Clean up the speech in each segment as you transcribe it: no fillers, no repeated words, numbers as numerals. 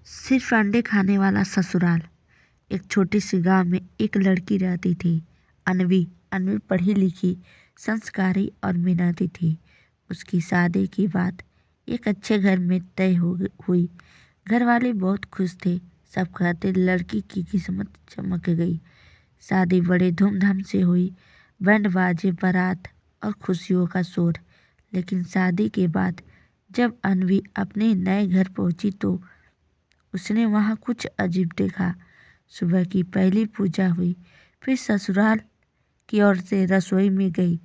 सिर्फ अंडे खाने वाला ससुराल। एक छोटे से गांव में एक लड़की रहती थी, अनवी। अनवी पढ़ी लिखी, संस्कारी और मेहनती थी। उसकी शादी की बात एक अच्छे घर में तय हुई। घर वाले बहुत खुश थे। सब कहते लड़की की किस्मत चमक गई। शादी बड़े धूमधाम से हुई, बैंड बाजे, बारात और खुशियों का शोर। लेकिन शादी के बाद जब अनवी अपने नए घर पहुंची तो उसने वहाँ कुछ अजीब देखा। सुबह की पहली पूजा हुई, फिर ससुराल की ओर से रसोई में गई।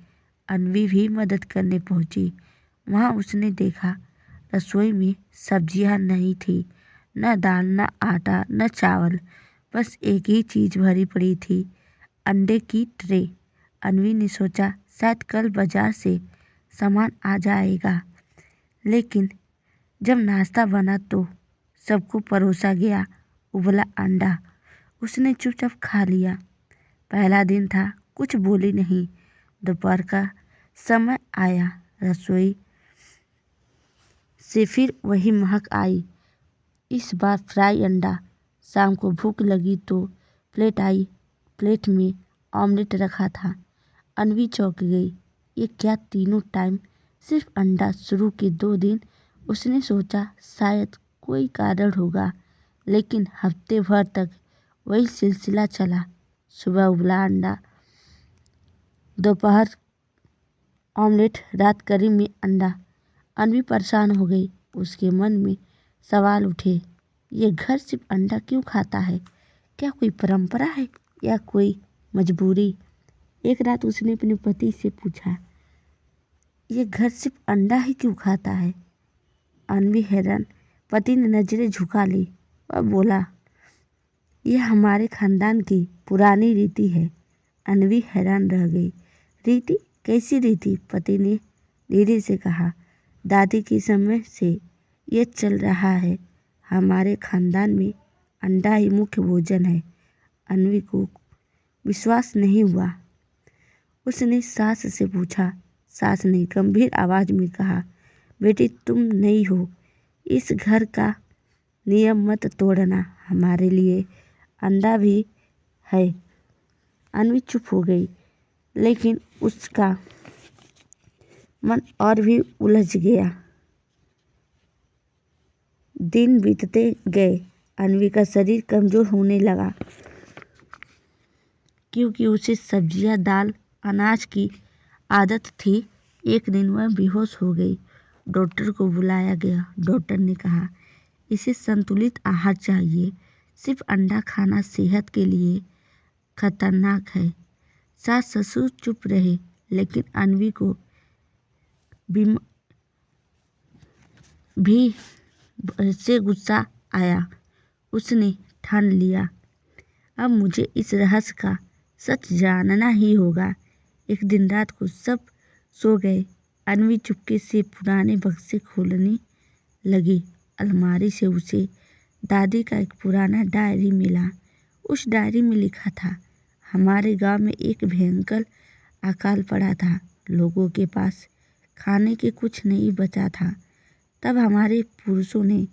अनवी भी मदद करने पहुंची। वहाँ उसने देखा रसोई में सब्जियां नहीं थी, न दाल, न आटा, न चावल। बस एक ही चीज़ भरी पड़ी थी, अंडे की ट्रे। अनवी ने सोचा शायद कल बाजार से सामान आ जाएगा। लेकिन जब नाश्ता बना तो सबको परोसा गया उबला अंडा। उसने चुपचाप खा लिया। पहला दिन था, कुछ बोली नहीं। दोपहर का समय आया, रसोई से फिर वही महक आई, इस बार फ्राई अंडा। शाम को भूख लगी तो प्लेट आई। प्लेट में ऑमलेट रखा था। अनवी चौंक गई। ये क्या, तीनों टाइम सिर्फ अंडा। शुरू के 2 दिन उसने सोचा शायद कोई कारण होगा, लेकिन हफ्ते भर तक वही सिलसिला चला। सुबह उबला अंडा, दोपहर ऑमलेट, रात करी में अंडा। अनवी परेशान हो गई। उसके मन में सवाल उठे, ये घर सिर्फ अंडा क्यों खाता है? क्या कोई परंपरा है या कोई मजबूरी? एक रात उसने अपने पति से पूछा, ये घर सिर्फ अंडा ही क्यों खाता है? अनवी हैरान। पति ने नजरें झुका ली। वह बोला, यह हमारे खानदान की पुरानी रीति है। अनवी हैरान रह गई। रीति? कैसी रीति? पति ने धीरे से कहा, दादी के समय से ये चल रहा है। हमारे खानदान में अंडा ही मुख्य भोजन है। अनवी को विश्वास नहीं हुआ। उसने सास से पूछा। सास ने गंभीर आवाज में कहा, बेटी तुम नहीं हो, इस घर का नियम मत तोड़ना। हमारे लिए अंडा भी है। अनवी चुप हो गई, लेकिन उसका मन और भी उलझ गया। दिन बीतते गए। अनवी का शरीर कमजोर होने लगा, क्योंकि उसे सब्जियां, दाल, अनाज की आदत थी। एक दिन वह बेहोश हो गई। डॉक्टर को बुलाया गया। डॉक्टर ने कहा, इसे संतुलित आहार चाहिए। सिर्फ अंडा खाना सेहत के लिए खतरनाक है। सास ससुर चुप रहे, लेकिन अनवी को भी से गुस्सा आया। उसने ठान लिया, अब मुझे इस रहस्य का सच जानना ही होगा। एक दिन रात को सब सो गए। अनवी चुपके से पुराने बक्से खोलने लगी। अलमारी से उसे दादी का एक पुराना डायरी मिला। उस डायरी में लिखा था, हमारे गांव में एक भयंकर अकाल पड़ा था। लोगों के पास खाने के कुछ नहीं बचा था। तब हमारे पुरुषों ने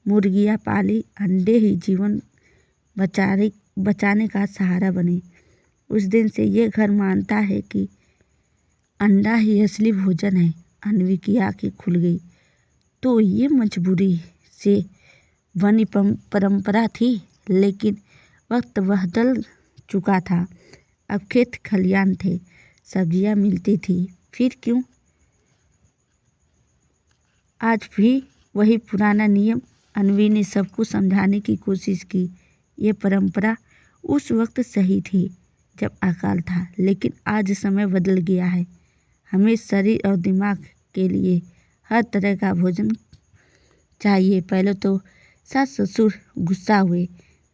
मुर्गियां पाली। अंडे ही जीवन बचाने का सहारा बने। उस दिन से ये घर मानता है कि अंडा ही असली भोजन है। अनवी की आंखें खुल गई। तो ये मजबूरी से बनी परंपरा थी, लेकिन वक्त बदल चुका था। अब खेत खलियान थे, सब्जियां मिलती थी। फिर क्यों आज भी वही पुराना नियम? अनवी ने सबको समझाने की कोशिश की। ये परंपरा उस वक्त सही थी जब अकाल था, लेकिन आज समय बदल गया है। हमें शरीर और दिमाग के लिए हर तरह का भोजन चाहिए। पहले तो सास ससुर गुस्सा हुए,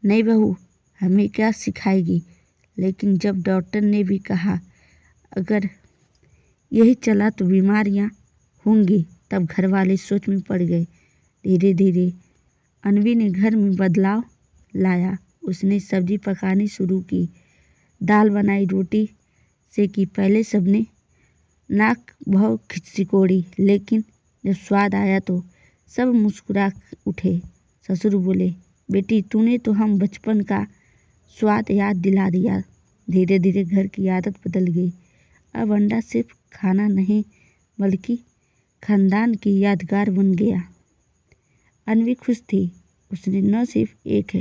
नई बहू हमें क्या सिखाएगी? लेकिन जब डॉक्टर ने भी कहा अगर यही चला तो बीमारियां होंगी, तब घर वाले सोच में पड़ गए। धीरे धीरे अनवी ने घर में बदलाव लाया। उसने सब्जी पकानी शुरू की, दाल बनाई, रोटी सेकी। पहले सबने नाक भौं सिकोड़ी, लेकिन जब स्वाद आया तो सब मुस्कुरा उठे। ससुर बोले, बेटी तूने तो हम बचपन का स्वाद याद दिला दिया। धीरे धीरे घर की आदत बदल गई। अब अंडा सिर्फ खाना नहीं बल्कि खानदान की यादगार बन गया। अन्वी खुश थी। उसने न सिर्फ एक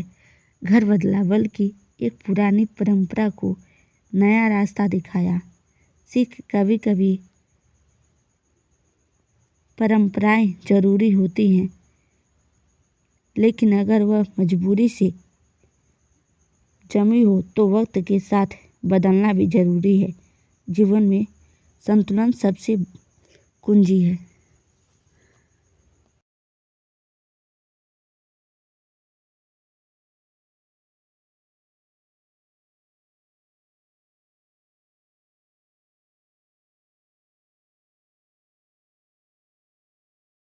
घर बदला बल्कि एक पुरानी परंपरा को नया रास्ता दिखाया। सीख कभी कभी परंपराएं जरूरी होती हैं, लेकिन अगर वह मजबूरी से जमी हो तो वक्त के साथ बदलना भी जरूरी है। जीवन में संतुलन सबसे कुंजी है।